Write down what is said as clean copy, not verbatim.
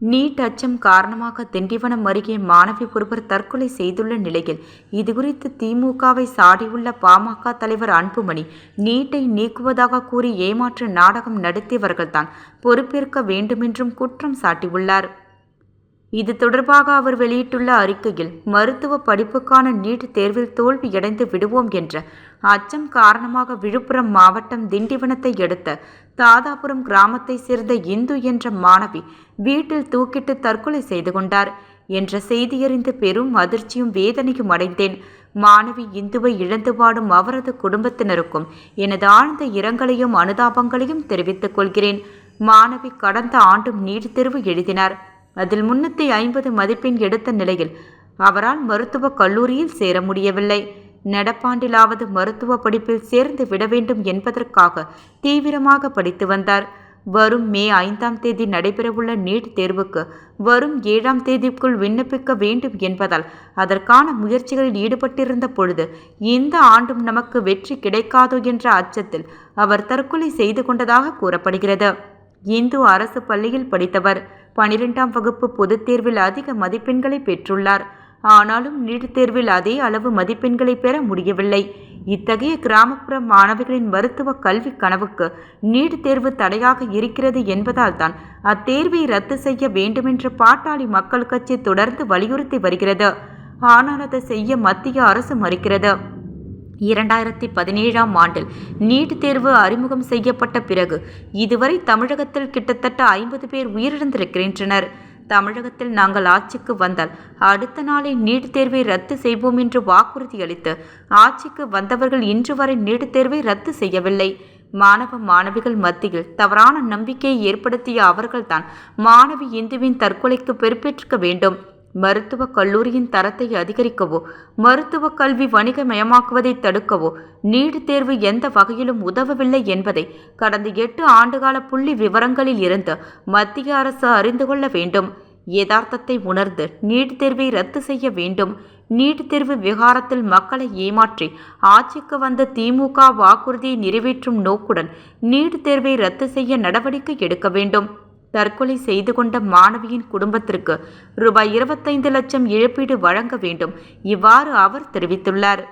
NEET அச்சம் காரணமாக திண்டிவனம் அருகே மாணவி ஒருவர் தற்கொலை செய்துள்ள நிலையில் இதுகுறித்து திமுகவை சாடியுள்ள பாமக தலைவர் அன்புமணி, நீட்டை நீக்குவதாக கூறி ஏமாற்று நாடகம் நடத்தியவர்கள்தான் பொறுப்பேற்க வேண்டுமென்றும் குற்றம் சாட்டியுள்ளார். இது தொடர்பாக அவர் வெளியிட்டுள்ள அறிக்கையில், மருத்துவ படிப்புக்கான நீட் தேர்வில் தோல்வியடைந்து விடுவோம் என்ற அச்சம் காரணமாக விழுப்புரம் மாவட்டம் திண்டிவனத்தை அடுத்த தாதாபுரம் கிராமத்தை சேர்ந்த இந்து என்ற மாணவி வீட்டில் தூக்கிட்டு தற்கொலை செய்து கொண்டார் என்ற செய்தியறிந்து பெரும் அதிர்ச்சியும் வேதனையும் அடைந்தேன். மாணவி இந்துவை இழந்து வாடும் அவரது குடும்பத்தினருக்கும் எனது ஆழ்ந்த இரங்கலையும் அனுதாபங்களையும் தெரிவித்துக் கொள்கிறேன். மாணவி கடந்த ஆண்டும் நீட் தேர்வு எழுதினார். அதில் 350 மதிப்பெண் எடுத்த நிலையில் அவரால் மருத்துவக் கல்லூரியில் சேர முடியவில்லை. நடப்பாண்டிலாவது மருத்துவ படிப்பில் சேர்ந்து விட வேண்டும் என்பதற்காக தீவிரமாக படித்து வந்தார். வரும் மே 5ஆம் தேதி நடைபெறவுள்ள நீட் தேர்வுக்கு வரும் 7ஆம் தேதிக்குள் விண்ணப்பிக்க வேண்டும் என்பதால் அதற்கான முயற்சிகளில் ஈடுபட்டிருந்த பொழுது இந்த ஆண்டும் நமக்கு வெற்றி கிடைக்காதோ என்ற அச்சத்தில் அவர் தற்கொலை செய்து கொண்டதாக கூறப்படுகிறது. இந்து அரசு பள்ளியில் படித்தவர். 12ஆம் வகுப்பு பொதுத் தேர்வில் அதிக மதிப்பெண்களை பெற்றுள்ளார். ஆனாலும் நீட் தேர்வில் அதே அளவு மதிப்பெண்களை பெற முடியவில்லை. இத்தகைய கிராமப்புற மாணவிகளின் மருத்துவ கல்வி கனவுக்கு நீட் தேர்வு தடையாக இருக்கிறது என்பதால் தான் அத்தேர்வை ரத்து செய்ய வேண்டுமென்று பாட்டாளி மக்கள் கட்சி தொடர்ந்து வலியுறுத்தி வருகிறது. ஆனால் அதை செய்ய மத்திய அரசு மறுக்கிறது. 2017ஆம் ஆண்டில் நீட் தேர்வு அறிமுகம் செய்யப்பட்ட பிறகு இதுவரை தமிழகத்தில் கிட்டத்தட்ட 50 பேர் உயிரிழந்திருக்கின்றனர். தமிழகத்தில் நாங்கள் ஆட்சிக்கு வந்தால் அடுத்த நாளே நீட் தேர்வை ரத்து செய்வோம் என்று வாக்குறுதி அளித்து ஆட்சிக்கு வந்தவர்கள் இன்று வரை நீட் தேர்வை ரத்து செய்யவில்லை. மாணவ மாணவிகள் மத்தியில் தவறான நம்பிக்கையை ஏற்படுத்திய அவர்கள்தான் மாணவி இந்துவின் தற்கொலைக்கு பொறுப்பேற்க வேண்டும். மருத்துவக் கல்லூரியின் தரத்தை அதிகரிக்கவோ மருத்துவக் கல்வி வணிகமயமாக்குவதை தடுக்கவோ நீட் தேர்வு எந்த வகையிலும் உதவவில்லை என்பதை கடந்த 8 ஆண்டுகால புள்ளி விவரங்களில் இருந்து மத்திய அரசு அறிந்து கொள்ள வேண்டும். யதார்த்தத்தை உணர்ந்து நீட் தேர்வை ரத்து செய்ய வேண்டும். நீட் தேர்வு விவகாரத்தில் மக்களை ஏமாற்றி ஆட்சிக்கு வந்த திமுக வாக்குறுதியை நிறைவேற்றும் நோக்குடன் நீட் தேர்வை ரத்து செய்ய நடவடிக்கை எடுக்க வேண்டும். தற்கொலை செய்து கொண்ட மாணவியின் குடும்பத்திற்கு ரூபாய் 25 லட்சம் இழப்பீடு வழங்க வேண்டும். இவ்வாறு அவர் தெரிவித்துள்ளார்.